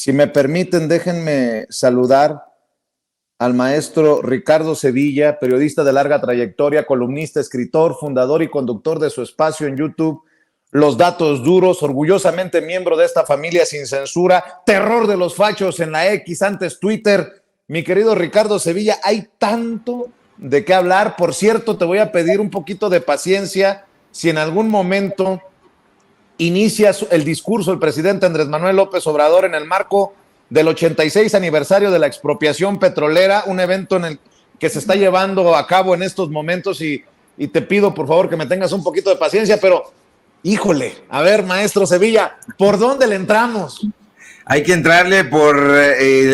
Si me permiten, déjenme saludar al maestro Ricardo Sevilla, periodista de larga trayectoria, columnista, escritor, fundador y conductor de su espacio en YouTube, Los Datos Duros, orgullosamente miembro de esta familia sin censura, terror de los fachos en la X, antes Twitter. Mi querido Ricardo Sevilla, hay tanto de qué hablar. Por cierto, te voy a pedir un poquito de paciencia. Si en algún momento inicia el discurso el presidente Andrés Manuel López Obrador en el marco del 86 aniversario de la expropiación petrolera, un evento en el que se está llevando a cabo en estos momentos y te pido por favor que me tengas un poquito de paciencia, pero híjole, a ver, maestro Sevilla, ¿por dónde le entramos? Hay que entrarle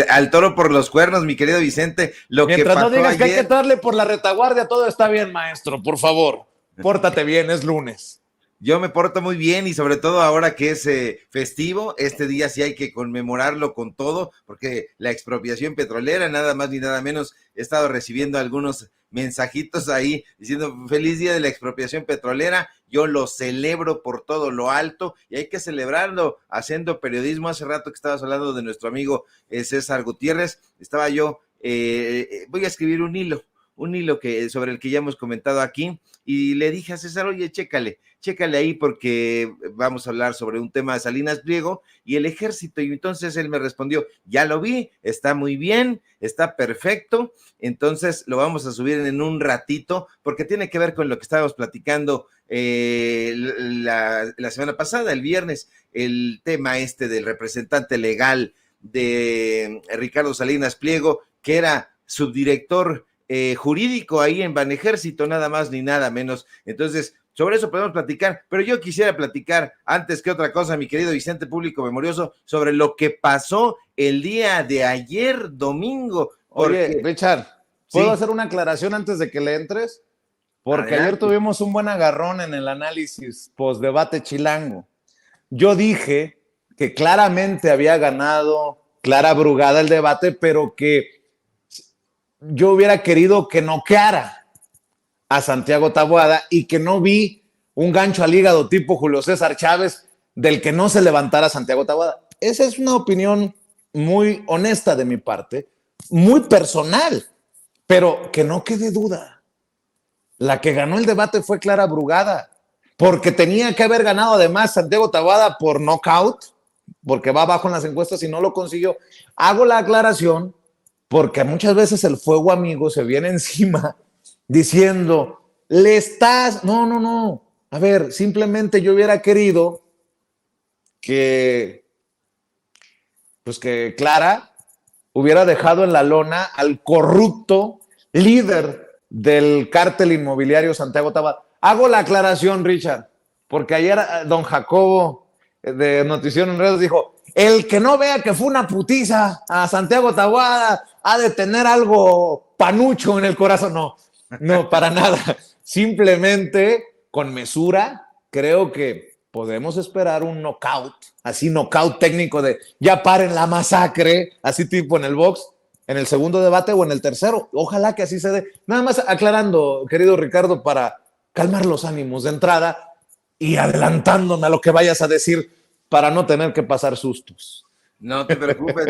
al toro por los cuernos, mi querido Vicente. Mientras no digas que hay que entrarle por la retaguardia, todo está bien, maestro, por favor, pórtate bien, es lunes. Yo me porto muy bien y sobre todo ahora que es festivo, este día sí hay que conmemorarlo con todo, porque la expropiación petrolera, nada más ni nada menos, he estado recibiendo algunos mensajitos ahí diciendo feliz día de la expropiación petrolera. Yo lo celebro por todo lo alto y hay que celebrarlo haciendo periodismo. Hace rato que estabas hablando de nuestro amigo César Gutiérrez, estaba yo, voy a escribir un hilo sobre el que ya hemos comentado aquí, y le dije a César, oye, chécale ahí porque vamos a hablar sobre un tema de Salinas Pliego y el ejército, y entonces él me respondió, ya lo vi, está muy bien, está perfecto, entonces lo vamos a subir en un ratito, porque tiene que ver con lo que estábamos platicando la semana pasada, el viernes, el tema del representante legal de Ricardo Salinas Pliego, que era subdirector jurídico ahí en Banejército, nada más ni nada menos. Entonces, sobre eso podemos platicar, pero yo quisiera platicar, antes que otra cosa, mi querido Vicente Público Memorioso, sobre lo que pasó el día de ayer, domingo. Oye, Richard, ¿puedo hacer una aclaración antes de que le entres? Porque ayer tuvimos un buen agarrón en el análisis post-debate chilango. Yo dije que claramente había ganado Clara Brugada el debate, pero que yo hubiera querido que noqueara a Santiago Taboada y que no vi un gancho al hígado tipo Julio César Chávez del que no se levantara Santiago Taboada. Esa es una opinión muy honesta de mi parte, muy personal, pero que no quede duda. La que ganó el debate fue Clara Brugada, porque tenía que haber ganado además Santiago Taboada por knockout, porque va abajo en las encuestas y no lo consiguió. Hago la aclaración porque muchas veces el fuego amigo se viene encima diciendo, le estás, no, a ver, simplemente yo hubiera querido que Clara hubiera dejado en la lona al corrupto líder del cártel inmobiliario Santiago Taboada. Hago la aclaración, Richard, porque ayer don Jacobo de Notición en Redes dijo, el que no vea que fue una putiza a Santiago Taboada ha de tener algo panucho en el corazón. No, para nada. Simplemente con mesura, creo que podemos esperar un knockout, así knockout técnico de ya paren la masacre, así tipo en el box, en el segundo debate o en el tercero. Ojalá que así se dé. Nada más aclarando, querido Ricardo, para calmar los ánimos de entrada y adelantándome a lo que vayas a decir para no tener que pasar sustos. No te preocupes,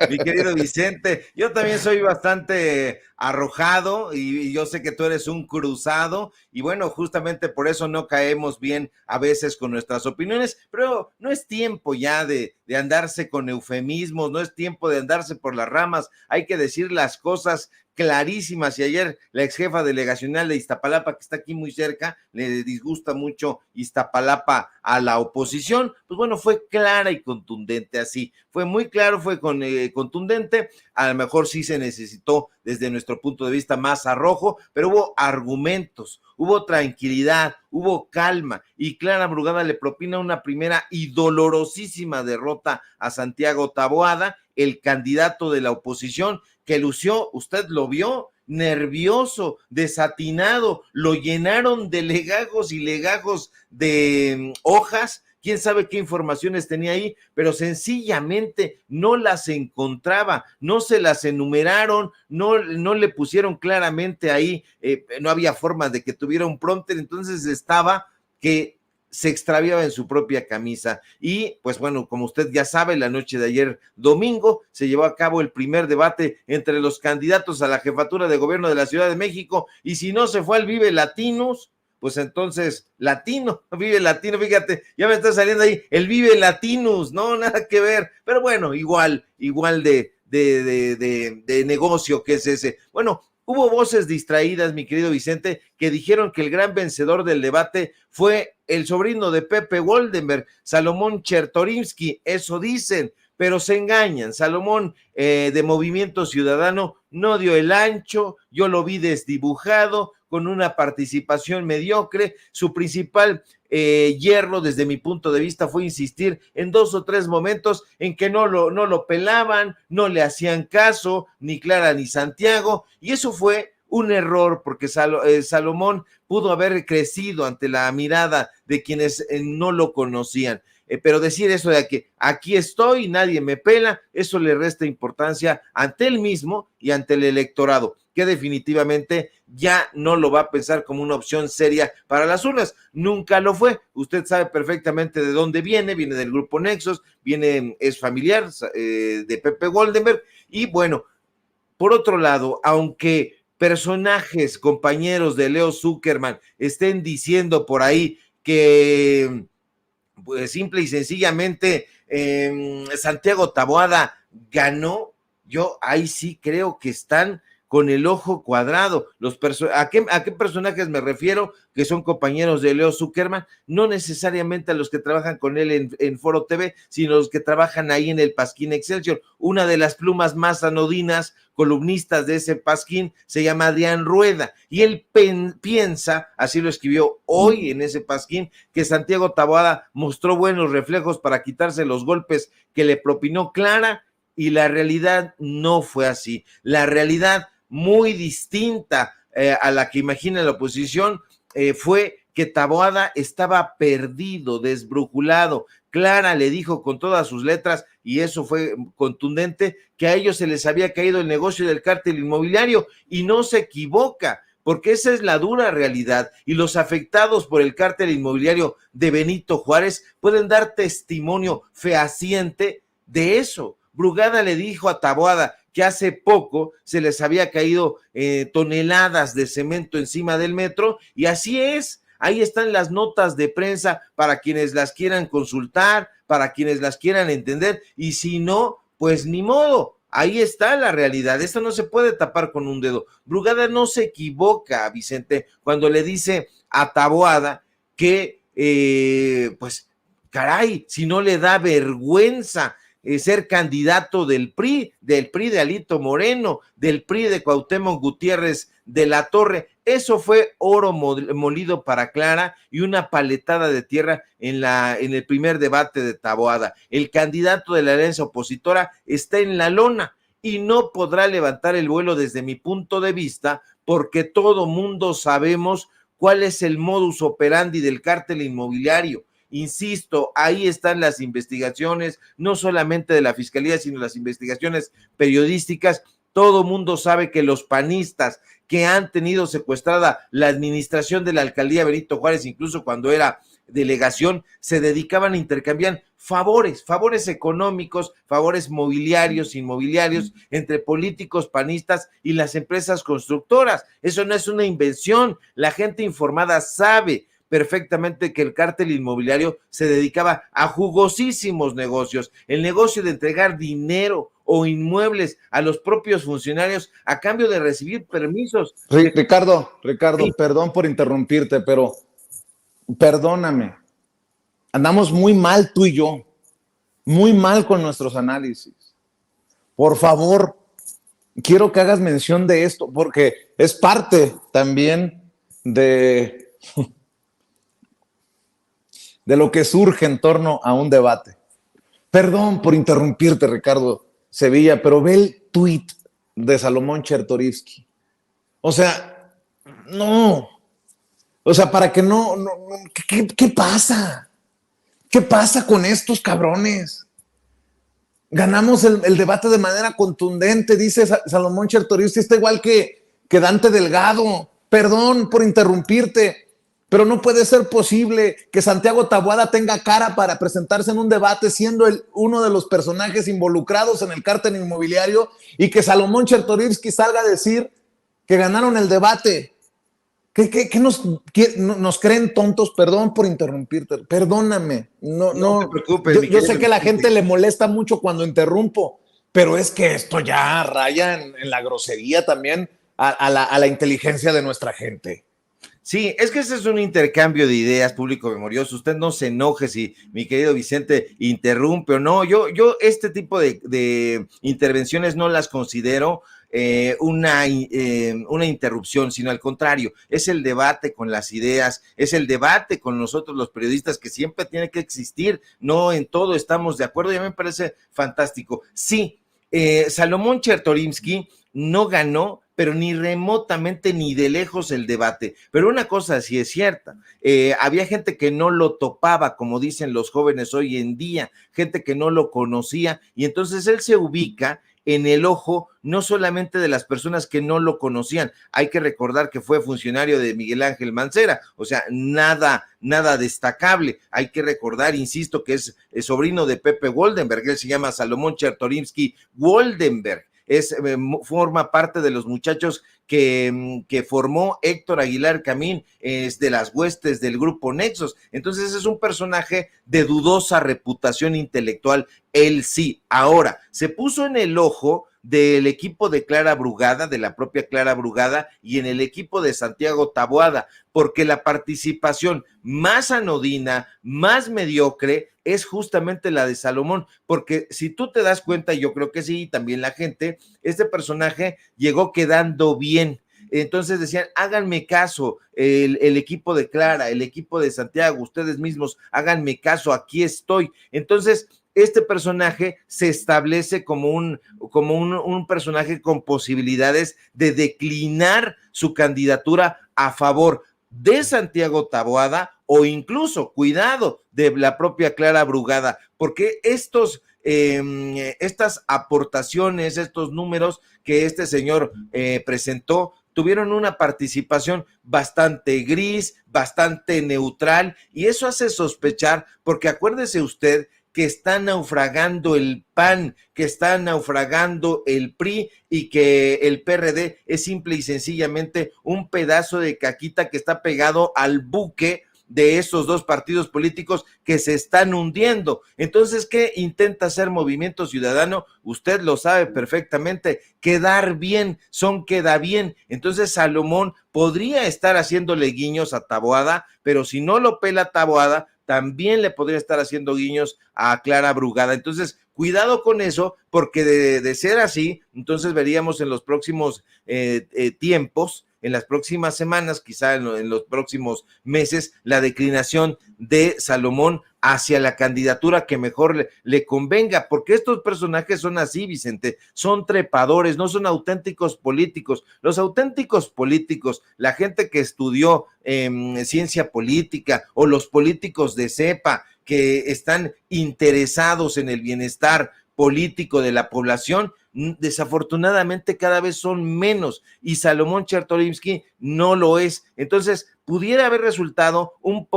mi querido Vicente. Yo también soy bastante arrojado y yo sé que tú eres un cruzado y bueno, justamente por eso no caemos bien a veces con nuestras opiniones, pero no es tiempo ya de andarse con eufemismos, no es tiempo de andarse por las ramas, hay que decir las cosas clarísimas. Y ayer la ex jefa delegacional de Iztapalapa, que está aquí muy cerca, le disgusta mucho Iztapalapa a la oposición, pues bueno, fue clara y contundente así, fue muy claro, fue contundente, a lo mejor sí se necesitó desde nuestro punto de vista más arrojo, pero hubo argumentos, hubo tranquilidad, hubo calma, y Clara Brugada le propina una primera y dolorosísima derrota a Santiago Taboada, el candidato de la oposición, que lució, usted lo vio, nervioso, desatinado, lo llenaron de legajos y legajos de hojas, quién sabe qué informaciones tenía ahí, pero sencillamente no las encontraba, no se las enumeraron, no le pusieron claramente ahí, no había forma de que tuviera un prompter, entonces estaba que se extraviaba en su propia camisa. Y pues bueno, como usted ya sabe, la noche de ayer domingo se llevó a cabo el primer debate entre los candidatos a la jefatura de gobierno de la Ciudad de México, y si no se fue al Vive Latinos, pues entonces Vive Latino, fíjate, ya me está saliendo ahí el Vive Latinos, no, nada que ver, pero bueno, igual de negocio que es ese. Bueno, hubo voces distraídas, mi querido Vicente, que dijeron que el gran vencedor del debate fue el sobrino de Pepe Goldenberg, Salomón Chertorivsky, eso dicen, pero se engañan. Salomón, de Movimiento Ciudadano, no dio el ancho, yo lo vi desdibujado, con una participación mediocre. Su principal hierro, desde mi punto de vista, fue insistir en 2 o 3 momentos en que no lo pelaban, no le hacían caso, ni Clara ni Santiago, y eso fue un error, porque Salomón pudo haber crecido ante la mirada de quienes no lo conocían. Pero decir eso de que aquí estoy, nadie me pela, eso le resta importancia ante él mismo y ante el electorado, que definitivamente ya no lo va a pensar como una opción seria para las urnas. Nunca lo fue. Usted sabe perfectamente de dónde viene del grupo Nexos, es familiar de Pepe Goldenberg. Y bueno, por otro lado, aunque personajes, compañeros de Leo Zuckerman estén diciendo por ahí que pues simple y sencillamente Santiago Taboada ganó, yo ahí sí creo que están con el ojo cuadrado. ¿A qué personajes me refiero? Que son compañeros de Leo Zuckerman, no necesariamente a los que trabajan con él en Foro TV, sino los que trabajan ahí en el Pasquín Excelsior. Una de las plumas más anodinas, columnistas de ese Pasquín, se llama Adrián Rueda, y él piensa, así lo escribió hoy en ese Pasquín, que Santiago Taboada mostró buenos reflejos para quitarse los golpes que le propinó Clara, y la realidad no fue así. La realidad, muy distinta a la que imagina la oposición, fue que Taboada estaba perdido, desbrujulado. Clara le dijo con todas sus letras, y eso fue contundente, que a ellos se les había caído el negocio del cártel inmobiliario, y no se equivoca, porque esa es la dura realidad, y los afectados por el cártel inmobiliario de Benito Juárez pueden dar testimonio fehaciente de eso. Brugada le dijo a Taboada que hace poco se les había caído toneladas de cemento encima del metro, y así es. Ahí están las notas de prensa para quienes las quieran consultar, para quienes las quieran entender, y si no, pues ni modo. Ahí está la realidad, esto no se puede tapar con un dedo. Brugada no se equivoca, Vicente, cuando le dice a Taboada que, pues, caray, si no le da vergüenza ser candidato del PRI de Alito Moreno, del PRI de Cuauhtémoc Gutiérrez de la Torre. Eso fue oro molido para Clara y una paletada de tierra en el primer debate de Taboada. El candidato de la alianza opositora está en la lona y no podrá levantar el vuelo desde mi punto de vista, porque todo mundo sabemos cuál es el modus operandi del cártel inmobiliario. Insisto, ahí están las investigaciones, no solamente de la Fiscalía, sino las investigaciones periodísticas. Todo mundo sabe que los panistas que han tenido secuestrada la administración de la alcaldía Benito Juárez, incluso cuando era delegación, se dedicaban a intercambiar favores económicos, favores mobiliarios, inmobiliarios, entre políticos panistas y las empresas constructoras. Eso no es una invención, la gente informada sabe perfectamente que el cártel inmobiliario se dedicaba a jugosísimos negocios, el negocio de entregar dinero o inmuebles a los propios funcionarios a cambio de recibir permisos. Ricardo, Sí. Perdón por interrumpirte, pero perdóname, andamos muy mal tú y yo, muy mal con nuestros análisis. Por favor, quiero que hagas mención de esto, porque es parte también de lo que surge en torno a un debate. Perdón por interrumpirte, Ricardo Sevilla, pero ve el tuit de Salomón Chertorivsky. O sea, no. O sea, para que no ¿qué pasa? ¿Qué pasa con estos cabrones? Ganamos el debate de manera contundente, dice Salomón Chertorivsky, está igual que Dante Delgado. Perdón por interrumpirte, pero no puede ser posible que Santiago Taboada tenga cara para presentarse en un debate siendo uno de los personajes involucrados en el cártel inmobiliario y que Salomón Chertorivsky salga a decir que ganaron el debate. ¿Qué nos creen tontos? Perdón por interrumpirte, perdóname. No te preocupes. Yo sé que a la gente le molesta mucho cuando interrumpo, pero es que esto ya raya en la grosería también a la inteligencia de nuestra gente. Sí, es que ese es un intercambio de ideas, público memorioso. Usted no se enoje si mi querido Vicente interrumpe o no. Yo este tipo de intervenciones no las considero una interrupción, sino al contrario, es el debate con las ideas, es el debate con nosotros los periodistas que siempre tiene que existir, no en todo estamos de acuerdo, y a mí me parece fantástico. Sí, Salomón Chertorivsky no ganó, pero ni remotamente ni de lejos el debate. Pero una cosa sí es cierta, había gente que no lo topaba, como dicen los jóvenes hoy en día, gente que no lo conocía, y entonces él se ubica en el ojo no solamente de las personas que no lo conocían. Hay que recordar que fue funcionario de Miguel Ángel Mancera, o sea, nada destacable. Hay que recordar, insisto, que es sobrino de Pepe Woldenberg, él se llama Salomón Chertorivsky Woldenberg. Forma parte de los muchachos que formó Héctor Aguilar Camín, es de las huestes del grupo Nexos. Entonces es un personaje de dudosa reputación intelectual, él sí. Ahora, se puso en el ojo del equipo de Clara Brugada, de la propia Clara Brugada, y en el equipo de Santiago Taboada, porque la participación más anodina, más mediocre, es justamente la de Salomón, porque si tú te das cuenta, y yo creo que sí, y también la gente, este personaje llegó quedando bien. Entonces decían, háganme caso, el equipo de Clara, el equipo de Santiago, ustedes mismos, háganme caso, aquí estoy. Entonces, este personaje se establece como un personaje con posibilidades de declinar su candidatura a favor de Santiago Taboada o incluso, cuidado, de la propia Clara Brugada, porque estas aportaciones, estos números que este señor presentó, tuvieron una participación bastante gris, bastante neutral, y eso hace sospechar, porque acuérdese usted que está naufragando el PAN, que está naufragando el PRI y que el PRD es simple y sencillamente un pedazo de caquita que está pegado al buque de esos dos partidos políticos que se están hundiendo. Entonces, ¿qué intenta hacer Movimiento Ciudadano? Usted lo sabe perfectamente, quedar bien, queda bien. Entonces Salomón podría estar haciéndole guiños a Taboada, pero si no lo pela Taboada, también le podría estar haciendo guiños a Clara Brugada. Entonces, cuidado con eso, porque de ser así, entonces veríamos en los próximos tiempos, en las próximas semanas, quizá en los próximos meses, la declinación de Salomón hacia la candidatura que mejor le convenga, porque estos personajes son así, Vicente, son trepadores, no son auténticos políticos. Los auténticos políticos, la gente que estudió ciencia política o los políticos de cepa que están interesados en el bienestar político de la población, desafortunadamente cada vez son menos, y Salomón Chertorivsky no lo es. Entonces pudiera haber resultado un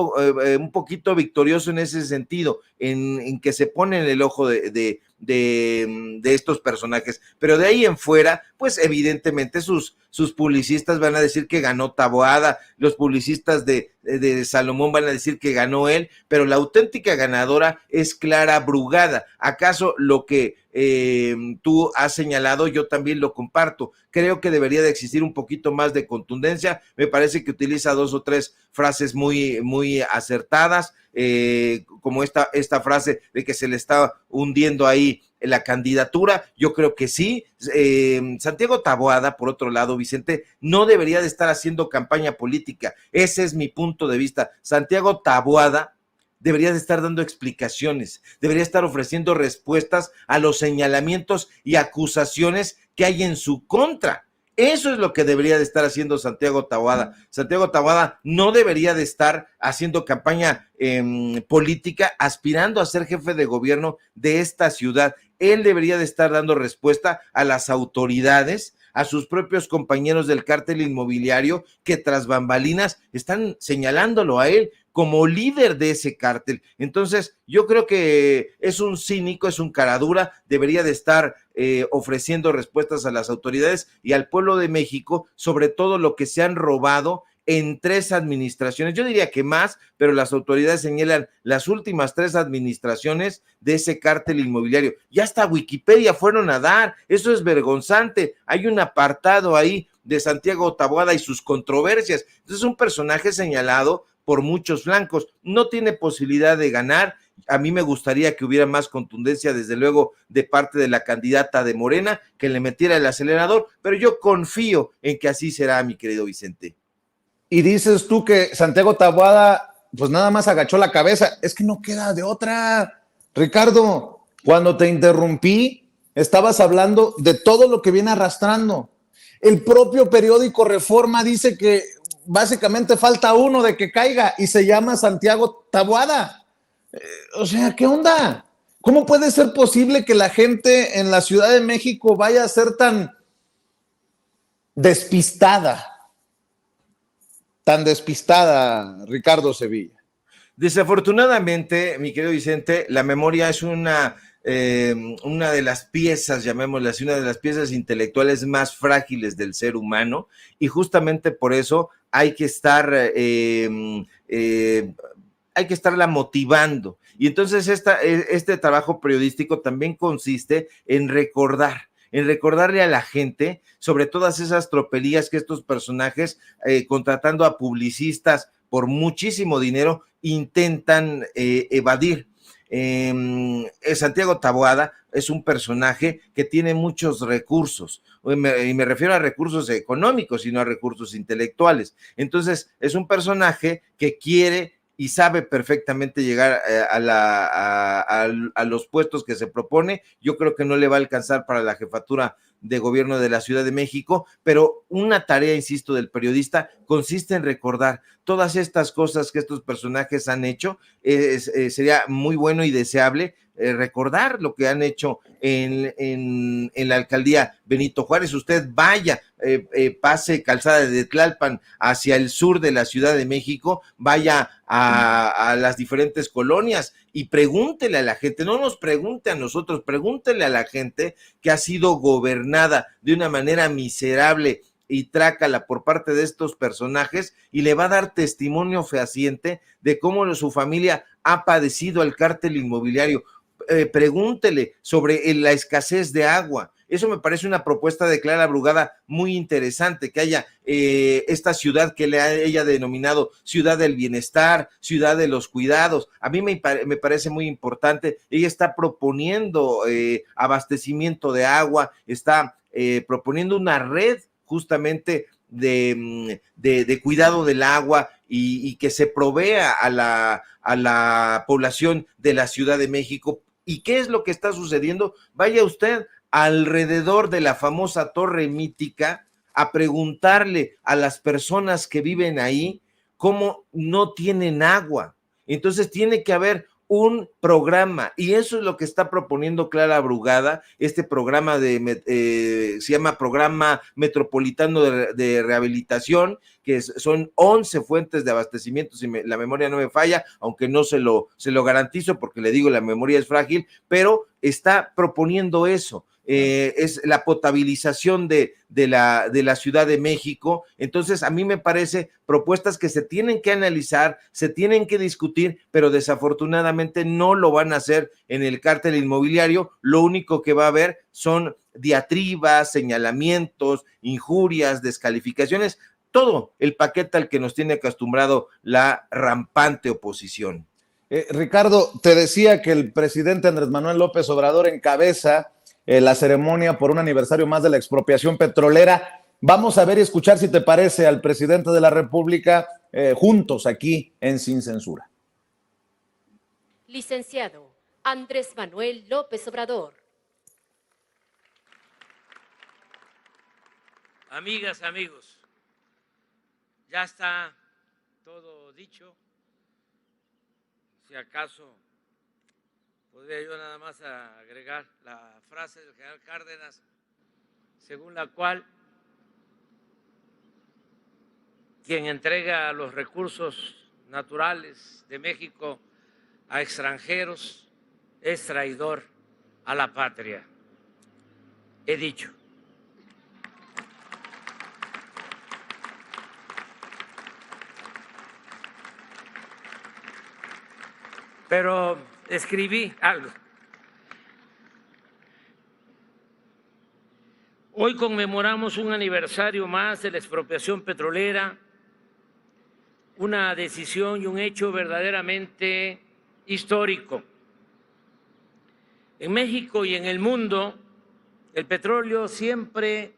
poquito victorioso en ese sentido, en que se pone en el ojo de estos personajes, pero de ahí en fuera, pues evidentemente sus publicistas van a decir que ganó Taboada, los publicistas de Salomón van a decir que ganó él, pero la auténtica ganadora es Clara Brugada. ¿Acaso lo que tú has señalado, yo también lo comparto? Creo que debería de existir un poquito más de contundencia. Me parece que utiliza 2 o 3 frases muy acertadas, como esta frase de que se le está hundiendo ahí la candidatura. Yo creo que sí. Santiago Taboada, por otro lado, Vicente, no debería de estar haciendo campaña política. Ese es mi punto de vista. Santiago Taboada debería de estar dando explicaciones, debería estar ofreciendo respuestas a los señalamientos y acusaciones que hay en su contra. Eso es lo que debería de estar haciendo Santiago Taboada. Santiago Taboada no debería de estar haciendo campaña política, aspirando a ser jefe de gobierno de esta ciudad. Él debería de estar dando respuesta a las autoridades, a sus propios compañeros del cártel inmobiliario que tras bambalinas están señalándolo a él como líder de ese cártel. Entonces, yo creo que es un cínico, es un caradura, debería de estar ofreciendo respuestas a las autoridades y al pueblo de México sobre todo lo que se han robado en 3 administraciones, yo diría que más, pero las autoridades señalan las últimas 3 administraciones de ese cártel inmobiliario. Ya hasta Wikipedia fueron a dar, eso es vergonzante. Hay un apartado ahí de Santiago Taboada y sus controversias. Entonces es un personaje señalado por muchos flancos, no tiene posibilidad de ganar. A mí me gustaría que hubiera más contundencia, desde luego, de parte de la candidata de Morena, que le metiera el acelerador, pero yo confío en que así será, mi querido Vicente. Y dices tú que Santiago Taboada, pues nada más agachó la cabeza. Es que no queda de otra. Ricardo, cuando te interrumpí, estabas hablando de todo lo que viene arrastrando. El propio periódico Reforma dice que básicamente falta uno de que caiga y se llama Santiago Taboada. O sea, ¿qué onda? ¿Cómo puede ser posible que la gente en la Ciudad de México vaya a ser tan despistada? Tan despistada, Ricardo Sevilla. Desafortunadamente, mi querido Vicente, la memoria es una de las piezas, llamémosla así, una de las piezas intelectuales más frágiles del ser humano, y justamente por eso hay que estarla motivando. Y entonces este trabajo periodístico también consiste en recordarle a la gente sobre todas esas tropelías que estos personajes, contratando a publicistas por muchísimo dinero, intentan evadir. Santiago Taboada es un personaje que tiene muchos recursos, y me refiero a recursos económicos y no a recursos intelectuales. Entonces es un personaje que quiere y sabe perfectamente llegar a los puestos que se propone. Yo creo que no le va a alcanzar para la jefatura de gobierno de la Ciudad de México, pero una tarea, insisto, del periodista consiste en recordar todas estas cosas que estos personajes han hecho. Sería muy bueno y deseable recordar lo que han hecho en la alcaldía Benito Juárez. Usted vaya, pase Calzada de Tlalpan hacia el sur de la Ciudad de México, vaya a las diferentes colonias y pregúntele a la gente, no nos pregunte a nosotros, pregúntele a la gente que ha sido gobernada de una manera miserable y trácala por parte de estos personajes, y le va a dar testimonio fehaciente de cómo su familia ha padecido al cártel inmobiliario. Pregúntele sobre la escasez de agua. Eso me parece una propuesta de Clara Brugada muy interesante, que haya esta ciudad que ella ha denominado ciudad del bienestar, ciudad de los cuidados. A mí me parece muy importante. Ella está proponiendo abastecimiento de agua, está proponiendo una red justamente de cuidado del agua, y que se provea a la población de la Ciudad de México. ¿Y qué es lo que está sucediendo? Vaya usted alrededor de la famosa torre mítica a preguntarle a las personas que viven ahí cómo no tienen agua. Entonces tiene que haber un programa, y eso es lo que está proponiendo Clara Brugada. Este programa se llama Programa Metropolitano de Rehabilitación, que son 11 fuentes de abastecimiento, si la memoria no me falla, aunque no se lo garantizo porque le digo, la memoria es frágil, pero está proponiendo eso. Es la potabilización de la Ciudad de México. Entonces, a mí me parece propuestas que se tienen que analizar, se tienen que discutir, pero desafortunadamente no lo van a hacer en el cártel inmobiliario. Lo único que va a haber son diatribas, señalamientos, injurias, descalificaciones, todo el paquete al que nos tiene acostumbrado la rampante oposición. Ricardo, te decía que el presidente Andrés Manuel López Obrador encabeza la ceremonia por un aniversario más de la expropiación petrolera. Vamos a ver y escuchar, si te parece, al presidente de la República juntos aquí en Sin Censura. Licenciado Andrés Manuel López Obrador. Amigas, amigos, ya está todo dicho. Si acaso podría yo nada más agregar la frase del general Cárdenas, según la cual quien entrega los recursos naturales de México a extranjeros es traidor a la patria. He dicho. Pero escribí algo. Hoy conmemoramos un aniversario más de la expropiación petrolera, una decisión y un hecho verdaderamente histórico. En México y en el mundo, el petróleo siempre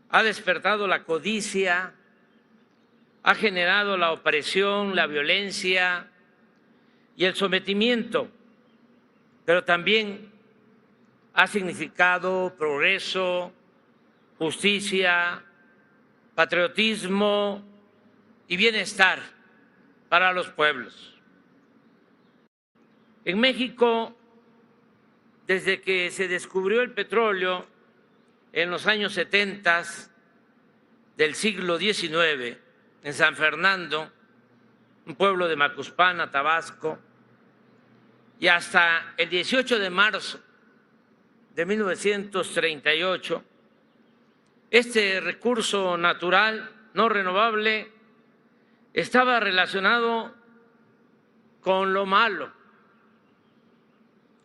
ha despertado la codicia, ha generado la opresión, la violencia y el sometimiento, pero también ha significado progreso, justicia, patriotismo y bienestar para los pueblos. En México, desde que se descubrió el petróleo en los años 70 del siglo XIX, en San Fernando, un pueblo de Macuspana, Tabasco, y hasta el 18 de marzo de 1938, este recurso natural no renovable estaba relacionado con lo malo.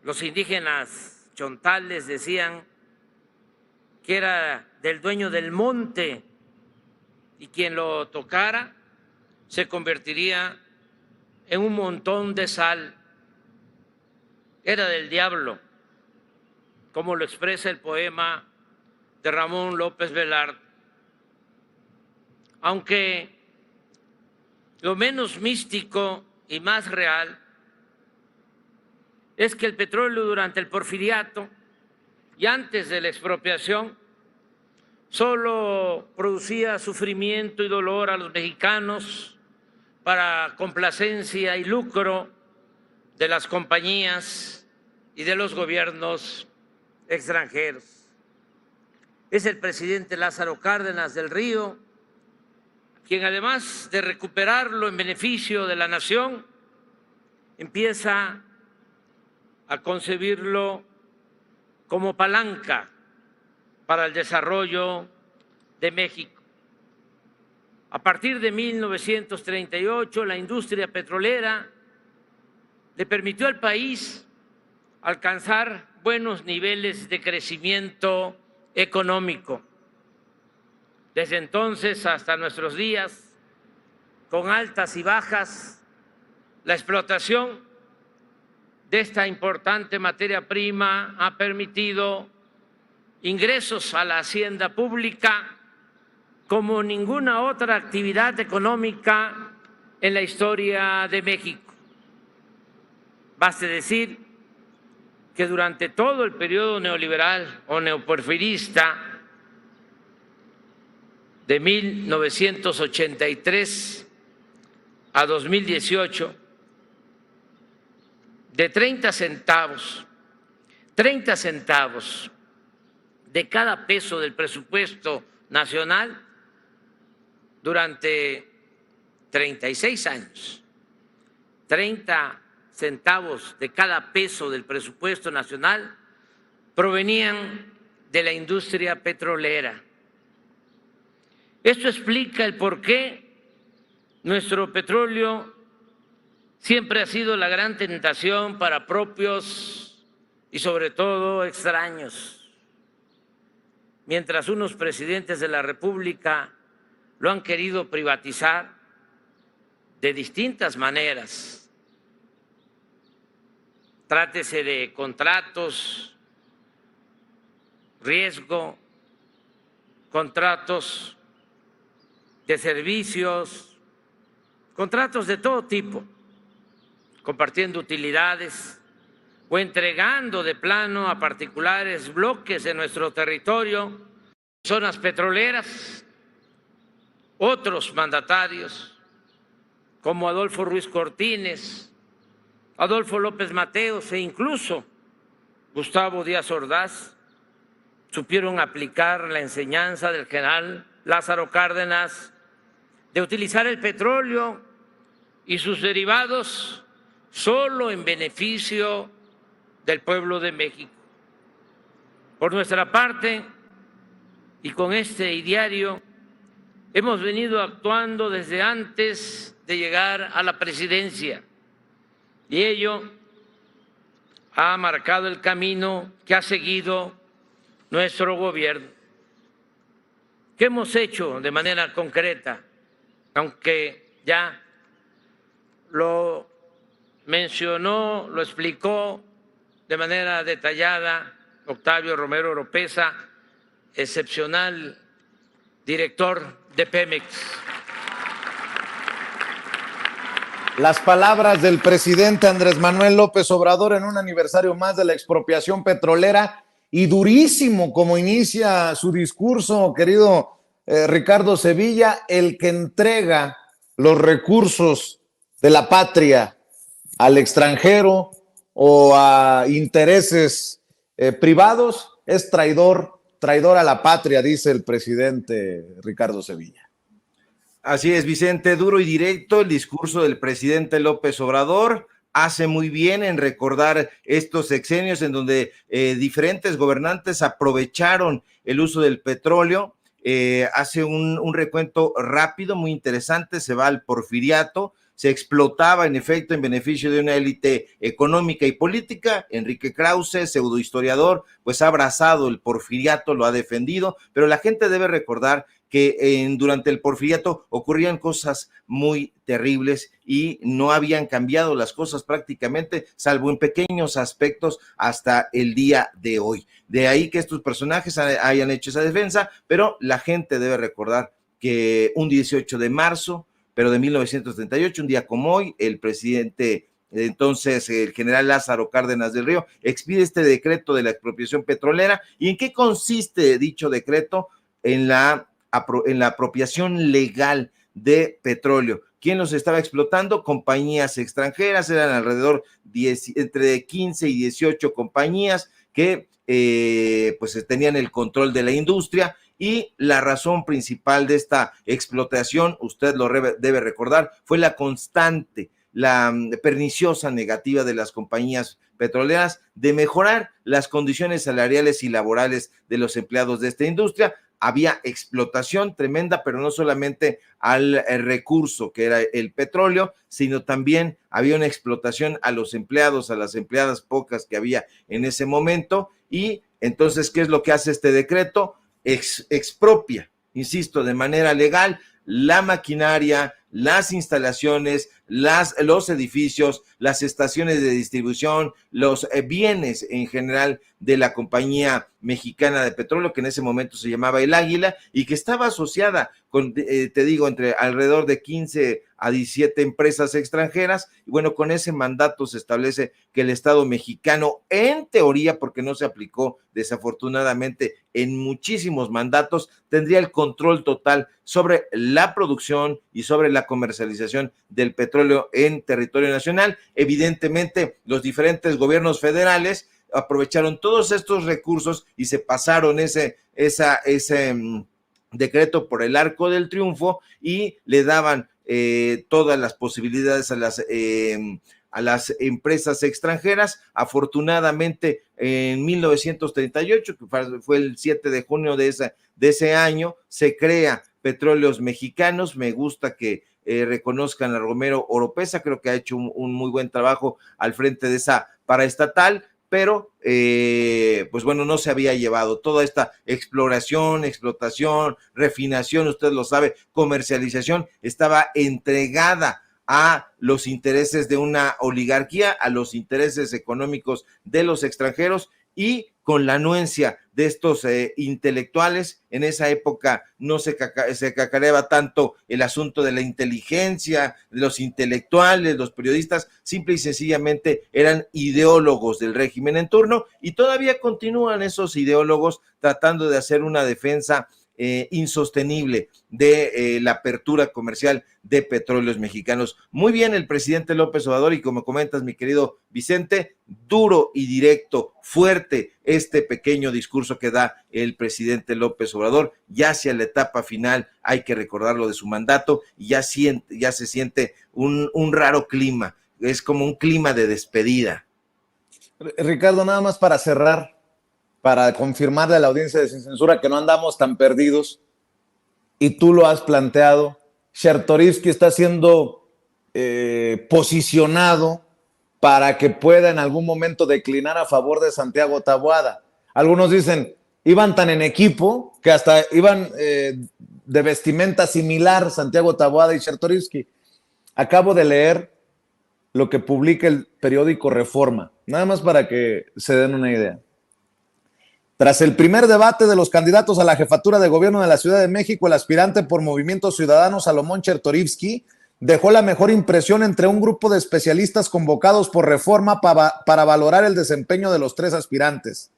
Los indígenas chontales decían que era del dueño del monte y quien lo tocara se convertiría en un montón de sal. Era del diablo, como lo expresa el poema de Ramón López Velarde. Aunque lo menos místico y más real es que el petróleo durante el porfiriato y antes de la expropiación solo producía sufrimiento y dolor a los mexicanos para complacencia y lucro de las compañías y de los gobiernos extranjeros. Es el presidente Lázaro Cárdenas del Río quien, además de recuperarlo en beneficio de la nación, empieza a concebirlo como palanca para el desarrollo de México. A partir de 1938, la industria petrolera le permitió al país alcanzar buenos niveles de crecimiento económico. Desde entonces hasta nuestros días, con altas y bajas, la explotación de esta importante materia prima ha permitido ingresos a la hacienda pública como ninguna otra actividad económica en la historia de México. Baste decir que durante todo el periodo neoliberal o neoporfirista de 1983 a 2018, de 30 centavos de cada peso del presupuesto nacional durante 36 años, 30 centavos de cada peso del presupuesto nacional provenían de la industria petrolera. Esto explica el por qué nuestro petróleo siempre ha sido la gran tentación para propios y sobre todo extraños. Mientras unos presidentes de la República lo han querido privatizar de distintas maneras. Trátese de contratos, riesgo, contratos de servicios, contratos de todo tipo, compartiendo utilidades o entregando de plano a particulares bloques de nuestro territorio, zonas petroleras. Otros mandatarios, como Adolfo Ruiz Cortines, Adolfo López Mateos e incluso Gustavo Díaz Ordaz, supieron aplicar la enseñanza del general Lázaro Cárdenas de utilizar el petróleo y sus derivados solo en beneficio del pueblo de México. Por nuestra parte, y con este ideario, hemos venido actuando desde antes de llegar a la presidencia, y ello ha marcado el camino que ha seguido nuestro gobierno. ¿Qué hemos hecho de manera concreta? Aunque ya lo mencionó, lo explicó de manera detallada Octavio Romero Oropeza, excepcional director de Pemex. Las palabras del presidente Andrés Manuel López Obrador en un aniversario más de la expropiación petrolera, y durísimo como inicia su discurso, querido Ricardo Sevilla, el que entrega los recursos de la patria al extranjero o a intereses privados es traidor a la patria, dice el presidente Ricardo Sevilla. Así es, Vicente, duro y directo el discurso del presidente López Obrador. Hace muy bien en recordar estos sexenios en donde diferentes gobernantes aprovecharon el uso del petróleo. Hace un recuento rápido, muy interesante, se va al porfiriato, se explotaba en efecto en beneficio de una élite económica y política. Enrique Krause, pseudohistoriador, pues ha abrazado el porfiriato, lo ha defendido, pero la gente debe recordar que durante el porfiriato ocurrían cosas muy terribles y no habían cambiado las cosas prácticamente, salvo en pequeños aspectos hasta el día de hoy. De ahí que estos personajes hayan hecho esa defensa, pero la gente debe recordar que un 18 de marzo, pero de 1938, un día como hoy, el presidente entonces el general Lázaro Cárdenas del Río expide este decreto de la expropiación petrolera. ¿Y en qué consiste dicho decreto? En la apropiación legal de petróleo. ¿Quién los estaba explotando? Compañías extranjeras, eran alrededor entre 15 y 18 compañías que pues tenían el control de la industria, y la razón principal de esta explotación, usted lo debe recordar, fue la constante, la perniciosa negativa de las compañías petroleras de mejorar las condiciones salariales y laborales de los empleados de esta industria. Había explotación tremenda, pero no solamente al recurso que era el petróleo, sino también había una explotación a los empleados, a las empleadas pocas que había en ese momento. Y entonces, ¿qué es lo que hace este decreto? Expropia, insisto, de manera legal la maquinaria, las instalaciones, los edificios, las estaciones de distribución, los bienes en general de la compañía mexicana de petróleo, que en ese momento se llamaba El Águila, y que estaba asociada con, te digo, entre alrededor de 15 a 17 empresas extranjeras. Y bueno, con ese mandato se establece que el Estado mexicano, en teoría, porque no se aplicó desafortunadamente en muchísimos mandatos, tendría el control total sobre la producción y sobre la comercialización del petróleo en territorio nacional. Evidentemente, los diferentes gobiernos federales aprovecharon todos estos recursos y se pasaron ese decreto por el arco del triunfo, y le daban todas las posibilidades a las empresas extranjeras. Afortunadamente, en 1938, que fue el 7 de junio de ese año, se crea Petróleos Mexicanos. Me gusta que reconozcan a Romero Oropeza, creo que ha hecho un muy buen trabajo al frente de esa paraestatal, pero pues bueno, no se había llevado toda esta exploración, explotación, refinación, usted lo sabe, comercialización, estaba entregada a los intereses de una oligarquía, a los intereses económicos de los extranjeros, y con la anuencia de estos intelectuales. En esa época no se cacareaba tanto el asunto de la inteligencia, de los intelectuales, los periodistas, simple y sencillamente eran ideólogos del régimen en turno, y todavía continúan esos ideólogos tratando de hacer una defensa insostenible de la apertura comercial de Petróleos Mexicanos. Muy bien el presidente López Obrador, y como comentas, mi querido Vicente, duro y directo, fuerte este pequeño discurso que da el presidente López Obrador, ya hacia la etapa final, hay que recordarlo de su mandato, y ya se siente un raro clima, es como un clima de despedida. Ricardo, nada más para cerrar, para confirmarle a la audiencia de Sin Censura que no andamos tan perdidos, y tú lo has planteado, Chertorivsky está siendo posicionado para que pueda en algún momento declinar a favor de Santiago Taboada. Algunos dicen, iban tan en equipo que hasta iban de vestimenta similar Santiago Taboada y Chertorivsky. Acabo de leer lo que publica el periódico Reforma, nada más para que se den una idea. Tras el primer debate de los candidatos a la jefatura de gobierno de la Ciudad de México, el aspirante por Movimiento Ciudadano, Salomón Chertorivsky, dejó la mejor impresión entre un grupo de especialistas convocados por Reforma para valorar el desempeño de los tres aspirantes.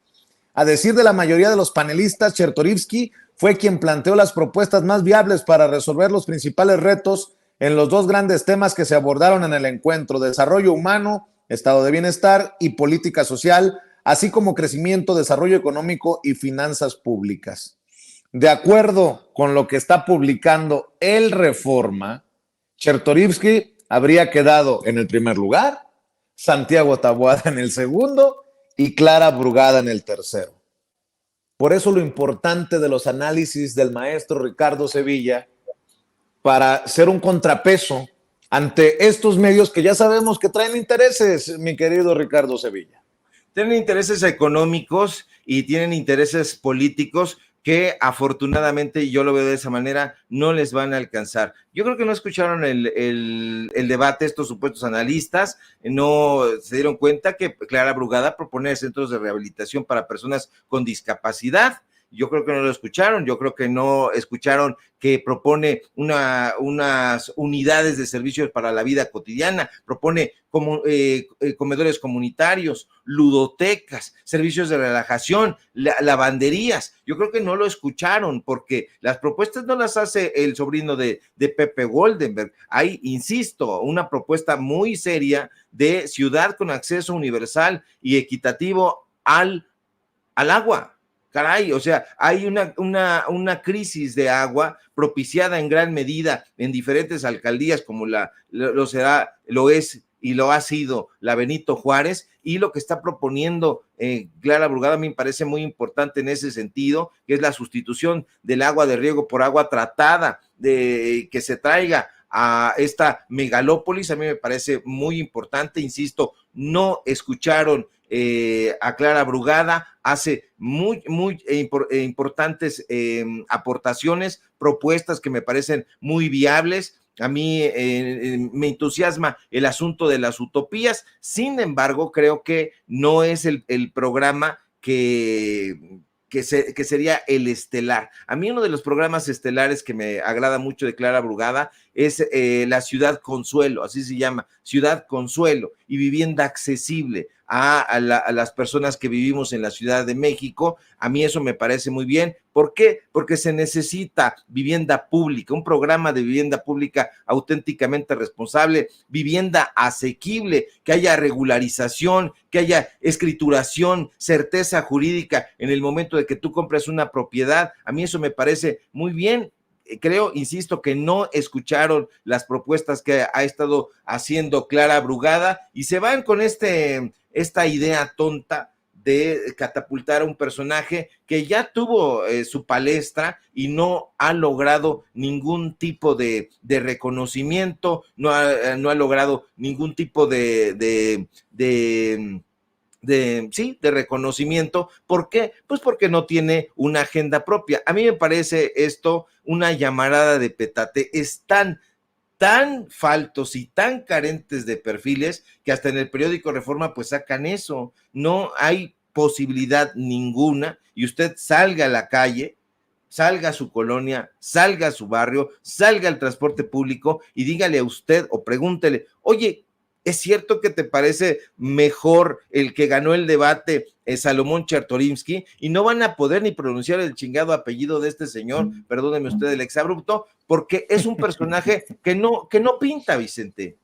A decir de la mayoría de los panelistas, Chertorivsky fue quien planteó las propuestas más viables para resolver los principales retos en los dos grandes temas que se abordaron en el encuentro: desarrollo humano, estado de bienestar y política social, así como crecimiento, desarrollo económico y finanzas públicas. De acuerdo con lo que está publicando el Reforma, Chertorivsky habría quedado en el primer lugar, Santiago Taboada en el segundo y Clara Brugada en el tercero. Por eso lo importante de los análisis del maestro Ricardo Sevilla, para ser un contrapeso ante estos medios que ya sabemos que traen intereses, mi querido Ricardo Sevilla. Tienen intereses económicos y tienen intereses políticos que afortunadamente, yo lo veo de esa manera, no les van a alcanzar. Yo creo que no escucharon el debate estos supuestos analistas, no se dieron cuenta que Clara Brugada propone centros de rehabilitación para personas con discapacidad. Yo creo que no lo escucharon, yo creo que no escucharon que propone unas unidades de servicios para la vida cotidiana, propone comedores comunitarios, ludotecas, servicios de relajación, lavanderías. Yo creo que no lo escucharon porque las propuestas no las hace el sobrino de Pepe Goldenberg. Hay, insisto, una propuesta muy seria de ciudad con acceso universal y equitativo al agua. Caray, o sea, hay una crisis de agua propiciada en gran medida en diferentes alcaldías como lo es y lo ha sido la Benito Juárez, y lo que está proponiendo Clara Brugada a mí me parece muy importante en ese sentido, que es la sustitución del agua de riego por agua tratada, que se traiga a esta megalópolis. A mí me parece muy importante, insisto, no escucharon a Clara Brugada, hace muy importantes aportaciones, propuestas que me parecen muy viables. A mí me entusiasma el asunto de las utopías, sin embargo, creo que no es el programa que sería el estelar. A mí uno de los programas estelares que me agrada mucho de Clara Brugada es la Ciudad Consuelo, así se llama, Ciudad Consuelo, y vivienda accesible a las personas que vivimos en la Ciudad de México. A mí eso me parece muy bien. ¿Por qué? Porque se necesita vivienda pública, un programa de vivienda pública auténticamente responsable, vivienda asequible, que haya regularización, que haya escrituración, certeza jurídica en el momento de que tú compres una propiedad. A mí eso me parece muy bien. Creo, insisto, que no escucharon las propuestas que ha estado haciendo Clara Brugada y se van con esta idea tonta de catapultar a un personaje que ya tuvo su palestra y no ha logrado ningún tipo de reconocimiento, no ha logrado ningún tipo de reconocimiento. ¿Por qué? Pues porque no tiene una agenda propia. A mí me parece esto una llamarada de petate. Están tan faltos y tan carentes de perfiles que hasta en el periódico Reforma pues sacan eso. No hay posibilidad ninguna, y usted salga a la calle, salga a su colonia, salga a su barrio, salga al transporte público y dígale a usted o pregúntele, oye, ¿es cierto que te parece mejor el que ganó el debate Salomón Chertorivsky, y no van a poder ni pronunciar el chingado apellido de este señor, perdóneme usted el exabrupto, porque es un personaje que no pinta, Vicente.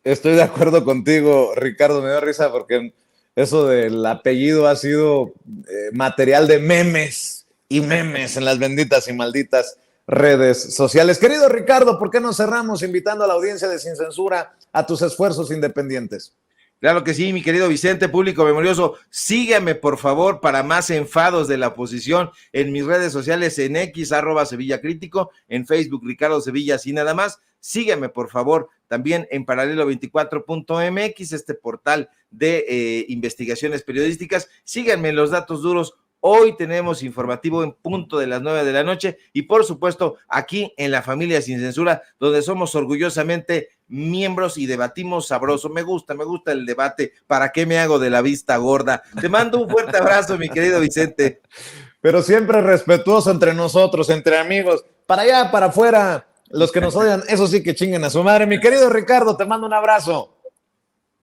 Estoy de acuerdo contigo, Ricardo, me da risa porque eso del apellido ha sido material de memes y memes en las benditas y malditas redes sociales. Querido Ricardo, ¿por qué no cerramos invitando a la audiencia de Sin Censura a tus esfuerzos independientes? Claro que sí, mi querido Vicente, público memorioso, sígueme por favor para más enfados de la oposición en mis redes sociales, en X, @SevillaCrítico, en Facebook, Ricardo Sevilla, así nada más. Sígueme por favor también en paralelo24.mx, este portal de investigaciones periodísticas. Síganme en los datos duros. Hoy tenemos informativo en punto de las 9 de la noche y por supuesto aquí en La Familia Sin Censura, donde somos orgullosamente miembros y debatimos sabroso. Me gusta el debate. ¿Para qué me hago de la vista gorda? Te mando un fuerte abrazo, mi querido Vicente. Pero siempre respetuoso entre nosotros, entre amigos. Para allá, para afuera, los que nos odian, eso sí que chinguen a su madre. Mi querido Ricardo, te mando un abrazo.